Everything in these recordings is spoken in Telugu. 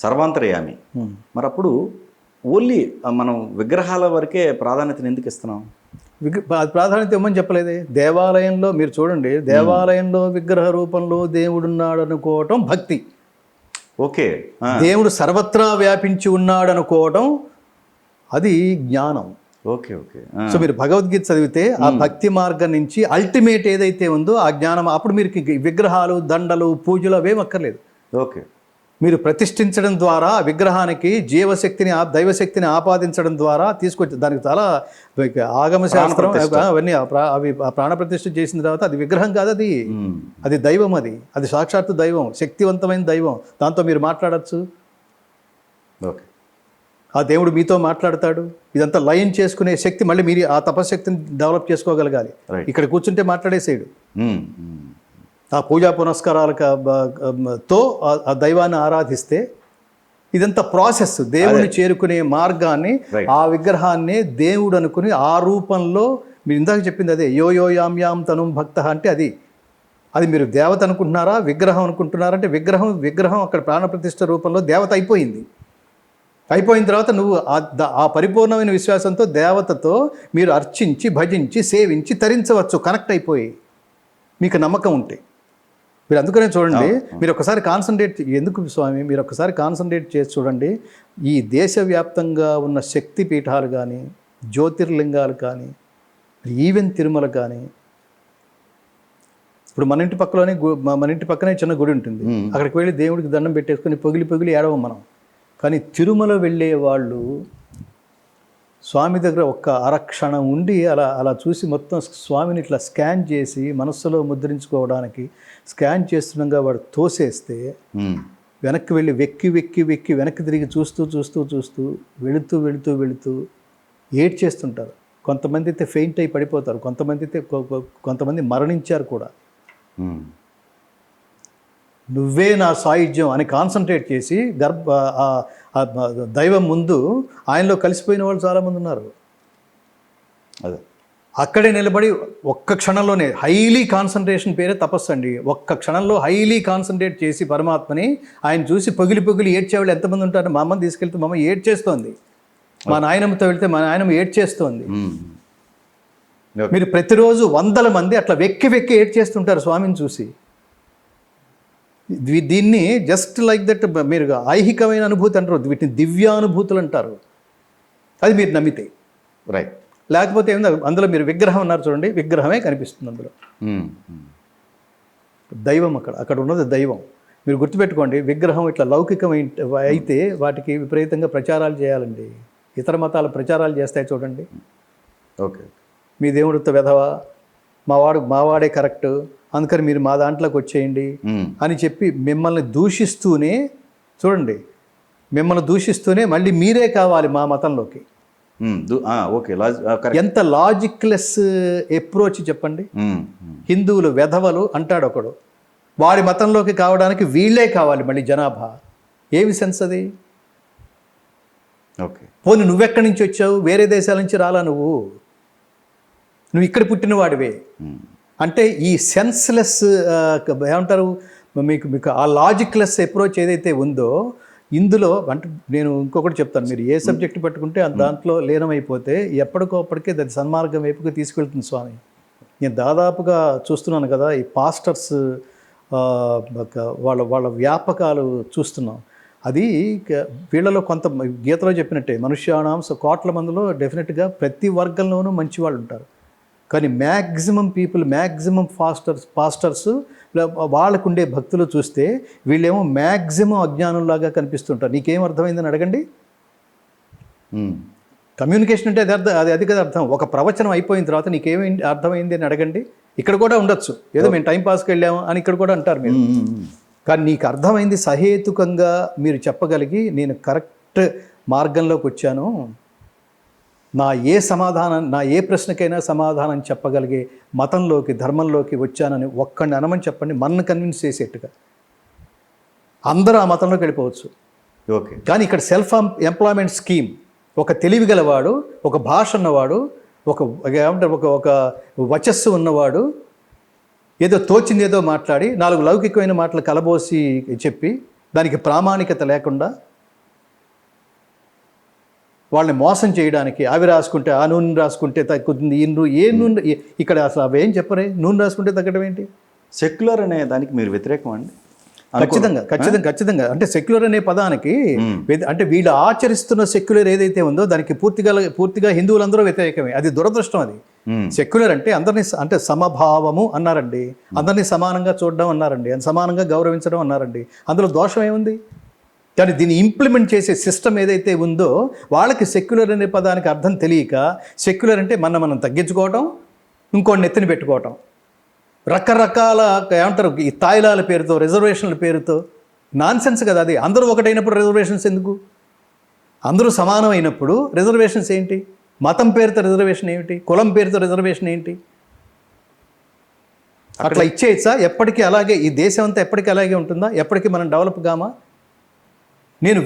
సర్వాంతర్యామి. మరి అప్పుడు ఓన్లీ మనం విగ్రహాల వరకే ప్రాధాన్యతను ఎందుకు ఇస్తున్నాం? ప్రాధాన్యత ఇవ్వమని చెప్పలేదే. దేవాలయంలో మీరు చూడండి, దేవాలయంలో విగ్రహ రూపంలో దేవుడున్నాడు అనుకోవటం భక్తి. ఓకే. దేవుడు సర్వత్రా వ్యాపించి ఉన్నాడు అనుకోవటం అది జ్ఞానం. Okay okay. సో మీరు భగవద్గీత చదివితే ఆ భక్తి మార్గం నుంచి అల్టిమేట్ ఏదైతే ఉందో ఆ జ్ఞానం, అప్పుడు మీరు విగ్రహాలు, దండలు, పూజలు అవేం అక్కర్లేదు. ఓకే. మీరు ప్రతిష్ఠించడం ద్వారా విగ్రహానికి జీవశక్తిని, దైవశక్తిని ఆపాదించడం ద్వారా తీసుకొచ్చి దానికి చాలా ఆగమ శాస్త్రం అవన్నీ అవి ప్రాణప్రతిష్ఠ చేసిన తర్వాత అది విగ్రహం కాదు, అది దైవం, అది సాక్షాత్తు దైవం, శక్తివంతమైన దైవం. దాంతో మీరు మాట్లాడచ్చు. ఓకే. ఆ దేవుడు మీతో మాట్లాడతాడు. ఇదంతా లయం చేసుకునే శక్తి మళ్ళీ మీరు ఆ తపశక్తిని డెవలప్ చేసుకోగలగాలి. ఇక్కడ కూర్చుంటే మాట్లాడేసేయడు. ఆ పూజా పునస్కారాలతో ఆ దైవాన్ని ఆరాధిస్తే ఇదంతా ప్రాసెస్. దేవుని చేరుకునే మార్గాన్ని, ఆ విగ్రహాన్ని దేవుడు అనుకుని ఆ రూపంలో మీరు ఇందాక చెప్పింది అదే, యో యో యాం యాం తనుం భక్త అంటే అది మీరు దేవత అనుకుంటున్నారా, విగ్రహం అనుకుంటున్నారంటే విగ్రహం అక్కడ ప్రాణప్రతిష్ఠ రూపంలో దేవత అయిపోయిన తర్వాత నువ్వు ఆ పరిపూర్ణమైన విశ్వాసంతో దేవతతో మీరు అర్చించి, భజించి, సేవించి తరించవచ్చు, కనెక్ట్ అయిపోయి మీకు నమ్మకం ఉంటే. మీరు అందుకనే చూడండి, మీరు ఒకసారి కాన్సన్ట్రేట్, ఎందుకు స్వామి మీరు ఒకసారి కాన్సన్ట్రేట్ చేసి చూడండి. ఈ దేశవ్యాప్తంగా ఉన్న శక్తి పీఠాలు కానీ, జ్యోతిర్లింగాలు కానీ, ఈవెన్ తిరుమల కానీ, ఇప్పుడు మన ఇంటి పక్కనే చిన్న గుడి ఉంటుంది. అక్కడికి వెళ్ళి దేవుడికి దండం పెట్టేసుకొని పొగిలి ఏడవం మనం. కానీ తిరుమల వెళ్ళే వాళ్ళు స్వామి దగ్గర ఒక్క అరక్షణం ఉండి అలా చూసి మొత్తం స్వామిని ఇట్లా స్కాన్ చేసి మనస్సులో ముద్రించుకోవడానికి స్కాన్ చేస్తుండగా వాడు తోసేస్తే వెనక్కి వెళ్ళి వెక్కి వెనక్కి తిరిగి చూస్తూ వెళుతూ ఏడ్చేస్తుంటారు. కొంతమంది అయితే ఫెయింట్ అయి పడిపోతారు, కొంతమంది మరణించారు కూడా. నువ్వే నా సాయుధ్యం అని కాన్సన్ట్రేట్ చేసి దైవం ముందు ఆయనలో కలిసిపోయిన వాళ్ళు చాలామంది ఉన్నారు. అదే అక్కడే నిలబడి ఒక్క క్షణంలోనే హైలీ కాన్సన్ట్రేషన్ పేరే తపస్సు అండి. ఒక్క క్షణంలో హైలీ కాన్సన్ట్రేట్ చేసి పరమాత్మని ఆయన చూసి పొగిలి ఏడ్చేవాళ్ళు ఎంతమంది ఉంటారు? మా అమ్మని తీసుకెళ్తే మా అమ్మ ఏడ్చేస్తోంది, మా నాయనమ్మతో వెళ్తే మా నాయనమ్మ ఏడ్చేస్తోంది. మీరు ప్రతిరోజు వందల మంది అట్లా వెక్కి ఏడ్చేస్తుంటారు స్వామిని చూసి. దీన్ని జస్ట్ లైక్ దట్ మీరు ఐహికమైన అనుభూతి అంటారు, వీటిని దివ్యానుభూతులు అంటారు. అది మీరు నమ్మితే రైట్. లేకపోతే ఏమింది అందులో మీరు విగ్రహం అన్నారు చూడండి, విగ్రహమే కనిపిస్తుంది అందులో. దైవం అక్కడ ఉన్నది దైవం. మీరు గుర్తుపెట్టుకోండి, విగ్రహం ఇట్లా లౌకికమైన అయితే వాటికి విపరీతంగా ప్రచారాలు చేయాలండి. ఇతర మతాల ప్రచారాలు చేస్తాయి చూడండి. ఓకే, మీ దేవుడితో వెధవా, మావాడే కరెక్ట్, అందుకని మీరు మా దాంట్లోకి వచ్చేయండి అని చెప్పి మిమ్మల్ని దూషిస్తూనే మళ్ళీ మీరే కావాలి మా మతంలోకి. ఎంత లాజిక్లెస్ అప్రోచ్ చెప్పండి. హిందువులు వెధవలు అంటాడు ఒకడు, వాడి మతంలోకి కావడానికి వీళ్ళే కావాలి మళ్ళీ జనాభా. ఏమి సెన్స్ అది? ఓకే, పోనీ నువ్వెక్కడి నుంచి వచ్చావు? వేరే దేశాల నుంచి రాలా, నువ్వు ఇక్కడ పుట్టిన వాడివే అంటే ఈ సెన్స్లెస్ ఏమంటారు, మీకు ఆ లాజిక్లెస్ అప్రోచ్ ఏదైతే ఉందో ఇందులో అంటే నేను ఇంకొకటి చెప్తాను, మీరు ఏ సబ్జెక్ట్ పట్టుకుంటే దాంట్లో లీనమైపోతే ఎప్పటికోప్పటికే అది సన్మార్గం వైపుకి తీసుకెళ్తుంది స్వామి. నేను దాదాపుగా చూస్తున్నాను కదా, ఈ పాస్టర్స్ వాళ్ళ వ్యాపకాలు చూస్తున్నాం. అది వీళ్ళలో కొంత గీతలో చెప్పినట్టే మనుష్యానాం కోట్ల మందిలో డెఫినెట్గా ప్రతి వర్గంలోనూ మంచి వాళ్ళు ఉంటారు. కానీ మ్యాక్సిమం పాస్టర్స్ వాళ్ళకు ఉండే భక్తులు చూస్తే వీళ్ళేమో మ్యాక్సిమం అజ్ఞానంలాగా కనిపిస్తుంటారు. నీకేం అర్థమైందని అడగండి. కమ్యూనికేషన్ అంటే అది కదా అర్థం. ఒక ప్రవచనం అయిపోయిన తర్వాత నీకేమి అర్థమైంది అని అడగండి. ఇక్కడ కూడా ఉండొచ్చు, ఏదో మేము టైంపాస్కి వెళ్ళాము అని ఇక్కడ కూడా అంటారు మీరు. కానీ నీకు అర్థమైంది సహేతుకంగా మీరు చెప్పగలిగి నేను కరెక్ట్ మార్గంలోకి వచ్చాను, నా ఏ ప్రశ్నకైనా సమాధానం చెప్పగలిగే మతంలోకి, ధర్మంలోకి వచ్చానని ఒక్కడిని అనమని చెప్పండి, మనల్ని కన్విన్స్ చేసేట్టుగా అందరూ ఆ మతంలోకి వెళ్ళిపోవచ్చు. ఓకే, కానీ ఇక్కడ సెల్ఫ్ ఎంప్లాయ్మెంట్ స్కీమ్, ఒక తెలివిగలవాడు, ఒక భాష ఉన్నవాడు, ఒక వచస్సు ఉన్నవాడు ఏదో తోచింది ఏదో మాట్లాడి 4 లౌకికమైన మాటలు కలబోసి చెప్పి దానికి ప్రామాణికత లేకుండా వాళ్ళని మోసం చేయడానికి అవి రాసుకుంటే ఆ నూనె రాసుకుంటే తగ్గుతుంది ఈ నూనె ఏ నూనె ఇక్కడ అసలు అవి ఏం చెప్పరే, నూనె రాసుకుంటే తగ్గడం ఏంటి? సెక్యులర్ అనే దానికి మీరు వ్యతిరేకం అండి? ఖచ్చితంగా అంటే సెక్యులర్ అనే పదానికి అంటే వీళ్ళు ఆచరిస్తున్న సెక్యులర్ ఏదైతే ఉందో దానికి పూర్తిగా హిందువులందరూ వ్యతిరేకమే. అది దురదృష్టం. అది సెక్యులర్ అంటే అందరినీ అంటే సమభావము అన్నారండి, అందరినీ సమానంగా చూడడం అన్నారండి, సమానంగా గౌరవించడం అన్నారండి. అందులో దోషం ఏముంది? కానీ దీన్ని ఇంప్లిమెంట్ చేసే సిస్టమ్ ఏదైతే ఉందో వాళ్ళకి సెక్యులర్ అనే పదానికి అర్థం తెలియక సెక్యులర్ అంటే మనం తగ్గించుకోవటం, ఇంకోటి ఎత్తిన పెట్టుకోవటం, రకరకాల ఏమంటారు ఈ తాయిలాల పేరుతో రిజర్వేషన్ల పేరుతో నాన్సెన్స్ కదా అది. అందరూ ఒకటైనప్పుడు రిజర్వేషన్స్ ఎందుకు? అందరూ సమానమైనప్పుడు రిజర్వేషన్స్ ఏంటి? మతం పేరుతో రిజర్వేషన్ ఏమిటి? కులం పేరుతో రిజర్వేషన్ ఏంటి? అట్లా ఇచ్చేయచ్చా? ఎప్పటికీ అలాగే ఈ దేశం అంతా ఎప్పటికీ అలాగే ఉంటుందా? ఎప్పటికీ మనం డెవలప్ కామా? నేను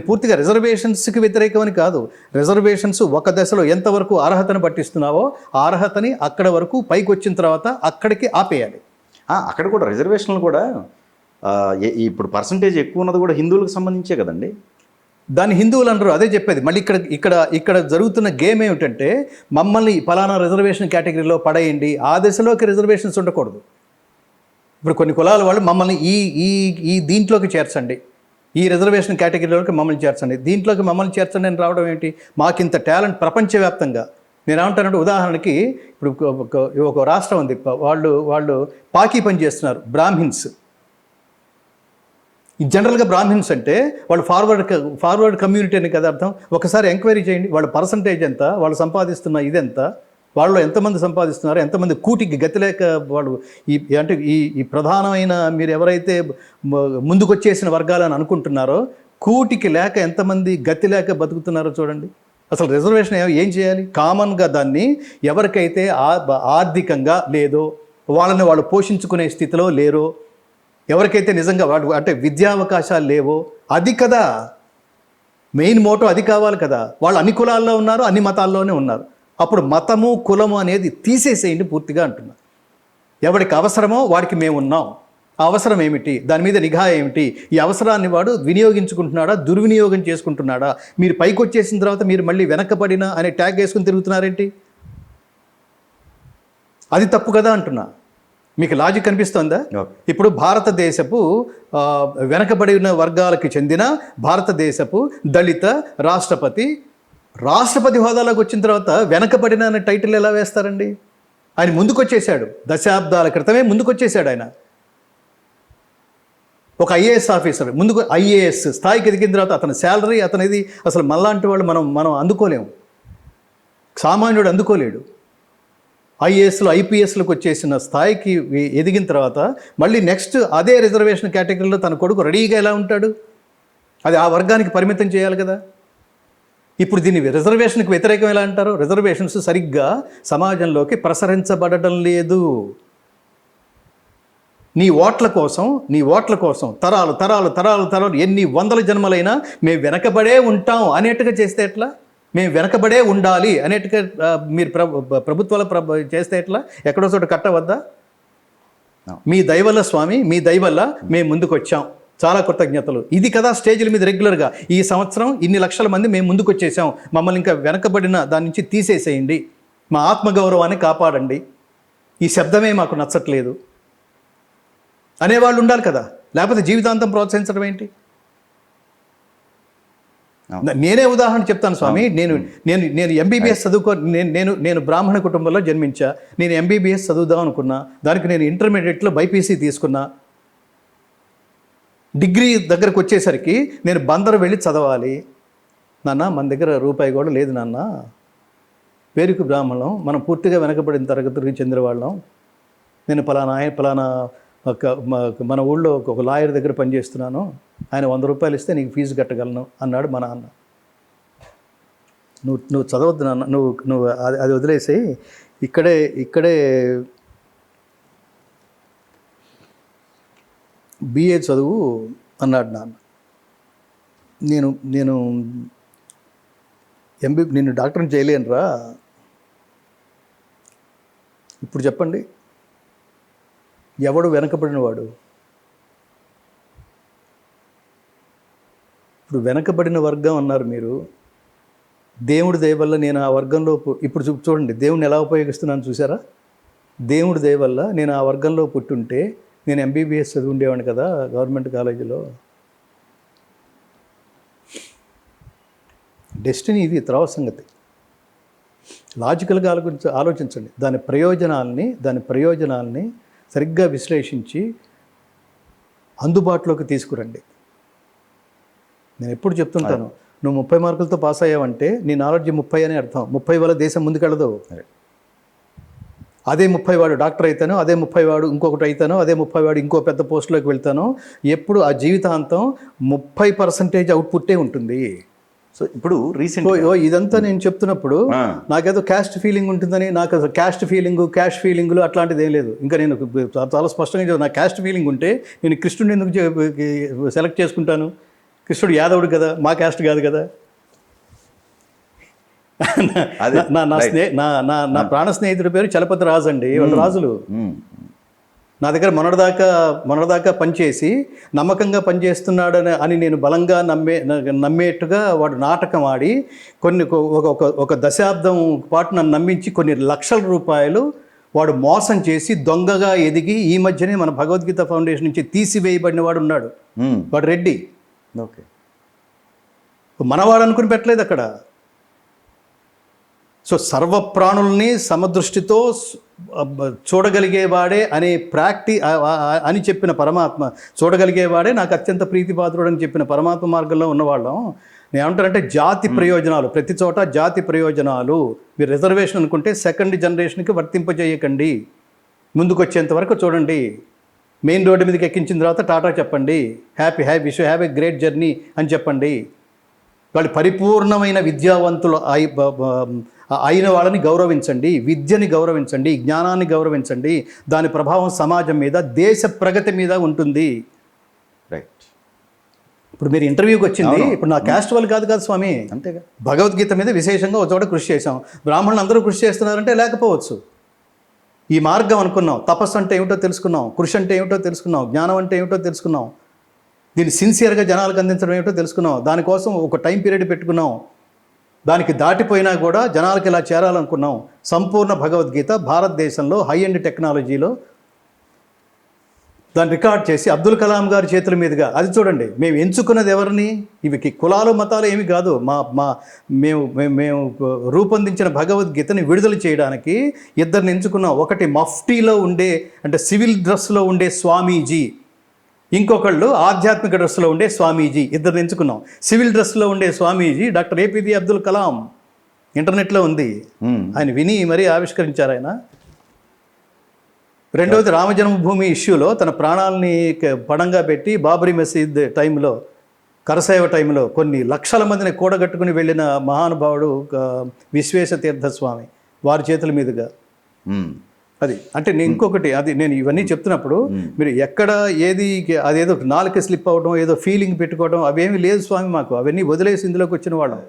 పూర్తిగా రిజర్వేషన్స్కి వ్యతిరేకమని కాదు. రిజర్వేషన్స్ ఒక దశలో ఎంతవరకు అర్హతను పట్టిస్తున్నావో ఆ అర్హతని అక్కడ వరకు పైకి వచ్చిన తర్వాత అక్కడికి ఆపేయాలి. అక్కడ కూడా రిజర్వేషన్లు కూడా ఇప్పుడు పర్సంటేజ్ ఎక్కువ ఉన్నది కూడా హిందువులకు సంబంధించే కదండి. దాన్ని హిందువులు అంటారు. అదే చెప్పేది. మళ్ళీ ఇక్కడ జరుగుతున్న గేమ్ ఏమిటంటే మమ్మల్ని ఫలానా రిజర్వేషన్ కేటగిరీలో పడేయండి, ఆ దశలోకి రిజర్వేషన్స్ ఉండకూడదు. ఇప్పుడు కొన్ని కులాల వాళ్ళు మమ్మల్ని ఈ దీంట్లోకి చేర్చండి, ఈ రిజర్వేషన్ కేటగిరీలోకి మమ్మల్ని చేర్చండి, దీంట్లోకి మమ్మల్ని చేర్చండి అని రావడం ఏంటి? మాకింత టాలెంట్ ప్రపంచవ్యాప్తంగా. నేను ఏమంటానంటే ఉదాహరణకి ఇప్పుడు ఒక రాష్ట్రం ఉంది, వాళ్ళు పాకీ పని చేస్తున్నారు, బ్రాహ్మిన్స్. జనరల్గా బ్రాహ్మిన్స్ అంటే వాళ్ళు ఫార్వర్డ్ కమ్యూనిటీ అని కదా అర్థం. ఒకసారి ఎంక్వైరీ చేయండి, వాళ్ళ పర్సంటేజ్ ఎంత, వాళ్ళు సంపాదిస్తున్న ఇదెంత, వాళ్ళు ఎంతమంది సంపాదిస్తున్నారు, ఎంతమంది కూటికి గతి లేక వాళ్ళు ఈ ప్రధానమైన మీరు ఎవరైతే ముందుకొచ్చేసిన వర్గాలని అనుకుంటున్నారో కూటికి లేక ఎంతమంది గతి లేక బతుకుతున్నారో చూడండి. అసలు రిజర్వేషన్ ఏం చేయాలి? కామన్గా దాన్ని ఎవరికైతే ఆర్థికంగా లేదో, వాళ్ళని వాళ్ళు పోషించుకునే స్థితిలో లేరో, ఎవరికైతే నిజంగా అంటే విద్యావకాశాలు లేవో, అది కదా మెయిన్ మోటో, అది కావాలి కదా. వాళ్ళు అన్ని కులాల్లో ఉన్నారు, అన్ని మతాల్లోనే ఉన్నారు. అప్పుడు మతము కులము అనేది తీసేసేయండి పూర్తిగా అంటున్నా. ఎవరికి అవసరమో వాడికి మేము ఉన్నాం. ఆ అవసరం ఏమిటి, దాని మీద నిఘా ఏమిటి, ఈ అవసరాన్ని వాడు వినియోగించుకుంటున్నాడా, దుర్వినియోగం చేసుకుంటున్నాడా? మీరు పైకి వచ్చేసిన తర్వాత మీరు మళ్ళీ వెనకబడిన అనే ట్యాగ్ వేసుకుని తిరుగుతున్నారేంటి? అది తప్పు కదా అంటున్నా. మీకు లాజిక్ కనిపిస్తుందా? ఇప్పుడు భారతదేశపు వెనకబడిన వర్గాలకు చెందిన భారతదేశపు దళిత రాష్ట్రపతి హోదాలోకి వచ్చిన తర్వాత వెనకబడిన అనే టైటిల్ ఎలా వేస్తారండి? ఆయన ముందుకొచ్చేసాడు, దశాబ్దాల క్రితమే ముందుకొచ్చేసాడు ఆయన. ఒక ఐఏఎస్ ఆఫీసర్ ఐఏఎస్ స్థాయికి ఎదిగిన తర్వాత అతని శాలరీ అతనిది అసలు మళ్ళాంటి వాళ్ళు మనం అందుకోలేము, సామాన్యుడు అందుకోలేడు. ఐఏఎస్లు ఐపీఎస్లకు వచ్చేసిన స్థాయికి ఎదిగిన తర్వాత మళ్ళీ నెక్స్ట్ అదే రిజర్వేషన్ కేటగిరీలో తన కొడుకు రెడీగా ఎలా ఉంటాడు? అది ఆ వర్గానికి పరిమితం చేయాలి కదా. ఇప్పుడు దీన్ని రిజర్వేషన్కి వ్యతిరేకం ఎలా అంటారు? రిజర్వేషన్స్ సరిగ్గా సమాజంలోకి ప్రసరించబడడం లేదు. నీ ఓట్ల కోసం తరాలు ఎన్ని వందల జన్మలైనా మేము వెనకబడే ఉంటాం అనేట్టుగా చేస్తే ఎట్లా? మేము వెనకబడే ఉండాలి అనేట్టుగా మీరు ప్రభుత్వాల చేస్తే ఎట్లా? ఎక్కడో చోట కట్టవద్దా? మీ దయవల్ల స్వామి, మీ దయవల్ల మేము ముందుకు వచ్చాం, చాలా కృతజ్ఞతలు. ఇది కదా స్టేజ్ల మీద రెగ్యులర్గా ఈ సంవత్సరం ఇన్ని లక్షల మంది మేము ముందుకు వచ్చేసాం, మమ్మల్ని ఇంకా వెనకబడిన దాని నుంచి తీసేసేయండి, మా ఆత్మగౌరవాన్ని కాపాడండి, ఈ శబ్దమే మాకు నచ్చట్లేదు అనేవాళ్ళు ఉండాలి కదా. లేకపోతే జీవితాంతం ప్రోత్సహించడం ఏంటి? నేనే ఉదాహరణ చెప్తాను స్వామి. నేను ఎంబీబీఎస్ నేను బ్రాహ్మణ కుటుంబంలో జన్మించా. నేను ఎంబీబీఎస్ చదువుదాం అనుకున్నా. దానికి నేను ఇంటర్మీడియట్లో బైపీసీ తీసుకున్నా. డిగ్రీ దగ్గరకు వచ్చేసరికి నేను బందరు వెళ్ళి చదవాలి. నాన్న మన దగ్గర రూపాయి కూడా లేదు నాన్న, పేరుకు బ్రాహ్మణం, మనం పూర్తిగా వెనకబడిన తరగతికి చెందిన వాళ్ళం. నేను పలానా మన ఊళ్ళో ఒక లాయర్ దగ్గర పనిచేస్తున్నాను, ఆయన 100 రూపాయలు ఇస్తే నీకు ఫీజు కట్టగలను అన్నాడు మా నాన్న. నువ్వు చదవద్దు నాన్న, నువ్వు అది వదిలేసి ఇక్కడే బిఏ చదువు అన్నాడు నాన్న. నేను డాక్టర్ని చేయలేనురా. ఇప్పుడు చెప్పండి, ఎవడు వెనకబడినవాడు? ఇప్పుడు వెనకబడిన వర్గం అన్నారు మీరు. దేవుడి దయ వల్ల నేను ఆ వర్గంలో ఇప్పుడు చూడండి దేవుడిని ఎలా ఉపయోగిస్తున్నాను చూసారా. దేవుడి దయ వల్ల నేను ఆ వర్గంలో పుట్టుంటే నేను ఎంబీబీఎస్ చదివి ఉండేవాడిని కదా గవర్నమెంట్ కాలేజీలో. డెస్టినీ ఇది, తర్వాత సంగతి. లాజికల్గా ఆలోచించండి. దాని ప్రయోజనాల్ని సరిగ్గా విశ్లేషించి అందుబాటులోకి తీసుకురండి. నేను ఎప్పుడు చెప్తుంటాను, నువ్వు 30 మార్కులతో పాస్ అయ్యావంటే నీ నాలెడ్జ్ 30 అని అర్థం. 30 వల్ల దేశం ముందుకెళ్ళదు. అదే 30 వాడు డాక్టర్ అయితానో, అదే 30 వాడు ఇంకొకటి అయితానో, అదే 30 వాడు ఇంకో పెద్ద పోస్టులోకి వెళ్తానో, ఎప్పుడు ఆ జీవితాంతం 30% అవుట్పుట్టే ఉంటుంది. సో ఇప్పుడు రీసెంట్ ఇదంతా నేను చెప్తున్నప్పుడు నాకేదో క్యాస్ట్ ఫీలింగ్ ఉంటుందని, నాకు అసలు క్యాష్ ఫీలింగ్లు అట్లాంటిది ఏం లేదు. ఇంకా నేను చాలా స్పష్టంగా నా క్యాస్ట్ ఫీలింగ్ ఉంటే నేను కృష్ణుడిని ఎందుకు సెలెక్ట్ చేసుకుంటాను? కృష్ణుడు యాదవుడు కదా, మా క్యాస్ట్ కాదు కదా. నా ప్రాణ స్నేహితుడి పేరు చలపతి రాజు అండి. వాళ్ళు రాజులు. నా దగ్గర మొన్నటిదాకా పనిచేసి నమ్మకంగా పనిచేస్తున్నాడని అని నేను బలంగా నమ్మేట్టుగా వాడు నాటకం ఆడి ఒక దశాబ్దం పాటు నన్ను నమ్మించి కొన్ని లక్షల రూపాయలు వాడు మోసం చేసి దొంగగా ఎదిగి ఈ మధ్యనే మన భగవద్గీత ఫౌండేషన్ నుంచి తీసివేయబడిన వాడు ఉన్నాడు. వాడు రెడ్డి. ఓకే, మనవాడు అనుకుని పెట్టలేదు అక్కడ. సో సర్వప్రాణుల్ని సమదృష్టితో చూడగలిగేవాడే అనే అని చెప్పిన పరమాత్మ, చూడగలిగేవాడే నాకు అత్యంత ప్రీతిపాత్రుడు అని చెప్పిన పరమాత్మ మార్గంలో ఉన్నవాళ్ళం. నేను ఏమంటానంటే జాతి ప్రయోజనాలు, ప్రతి చోట జాతి ప్రయోజనాలు. మీరు రిజర్వేషన్ అనుకుంటే సెకండ్ జనరేషన్కి వర్తింపజేయకండి. ముందుకు వచ్చేంత వరకు చూడండి. మెయిన్ రోడ్డు మీదకి ఎక్కించిన తర్వాత టాటా చెప్పండి, wish have a great journey అని చెప్పండి. వాళ్ళు పరిపూర్ణమైన విద్యావంతులు అయిన వాళ్ళని గౌరవించండి, విద్యని గౌరవించండి, జ్ఞానాన్ని గౌరవించండి. దాని ప్రభావం సమాజం మీద, దేశ ప్రగతి మీద ఉంటుంది. రైట్. ఇప్పుడు మీరు ఇంటర్వ్యూకి వచ్చింది, ఇప్పుడు నా క్యాస్ట్ వాళ్ళు కాదు స్వామి, అంతేగా. భగవద్గీత మీద విశేషంగా ఒక చోట కృషి చేశాం. బ్రాహ్మణులు అందరూ కృషి చేస్తున్నారంటే లేకపోవచ్చు. ఈ మార్గం అనుకున్నాం, తపస్సు అంటే ఏమిటో తెలుసుకున్నాం, కృషి అంటే ఏమిటో తెలుసుకున్నాం, జ్ఞానం అంటే ఏమిటో తెలుసుకున్నాం, దీన్ని సిన్సియర్గా జనాలకు అందించడం ఏమిటో తెలుసుకున్నాం. దానికోసం ఒక టైం పీరియడ్ పెట్టుకున్నాం. దానికి దాటిపోయినా కూడా జనాలకు ఇలా చేరాలనుకున్నాం. సంపూర్ణ భగవద్గీత భారతదేశంలో హై ఎండ్ టెక్నాలజీలో దాన్ని రికార్డ్ చేసి అబ్దుల్ కలాం గారి చేతుల మీదుగా, అది చూడండి, మేము ఎంచుకున్నది ఎవరిని? ఇవి కులాలు మతాలు ఏమి కాదు. మేము రూపొందించిన భగవద్గీతని విడుదల చేయడానికి ఇద్దరిని ఎంచుకున్నాం. ఒకటి మఫ్టీలో ఉండే, అంటే సివిల్ డ్రెస్లో ఉండే స్వామీజీ, ఇంకొకళ్ళు ఆధ్యాత్మిక డ్రెస్లో ఉండే స్వామీజీ. ఇద్దరిని ఎంచుకున్నాం. సివిల్ డ్రెస్లో ఉండే స్వామీజీ డాక్టర్ ఏపీజే అబ్దుల్ కలాం. ఇంటర్నెట్లో ఉంది, ఆయన విని మరీ ఆవిష్కరించారు ఆయన. రెండవది రామజన్మభూమి ఇష్యూలో తన ప్రాణాలని పణంగా పెట్టి బాబరీ మసీద్ టైంలో, కరసేవ టైంలో కొన్ని లక్షల మందిని కూడగట్టుకుని వెళ్ళిన మహానుభావుడు విశ్వేశతీర్థ స్వామి, వారి చేతుల మీదుగా. అది అంటే నేను ఇంకొకటి, అది నేను ఇవన్నీ చెప్తున్నప్పుడు మీరు ఎక్కడ ఏది అదేదో నాలుక స్లిప్ అవ్వడం, ఏదో ఫీలింగ్ పెట్టుకోవడం అవేమీ లేదు స్వామి మాకు. అవన్నీ వదిలేసి ఇందులోకి వచ్చిన వాళ్ళం.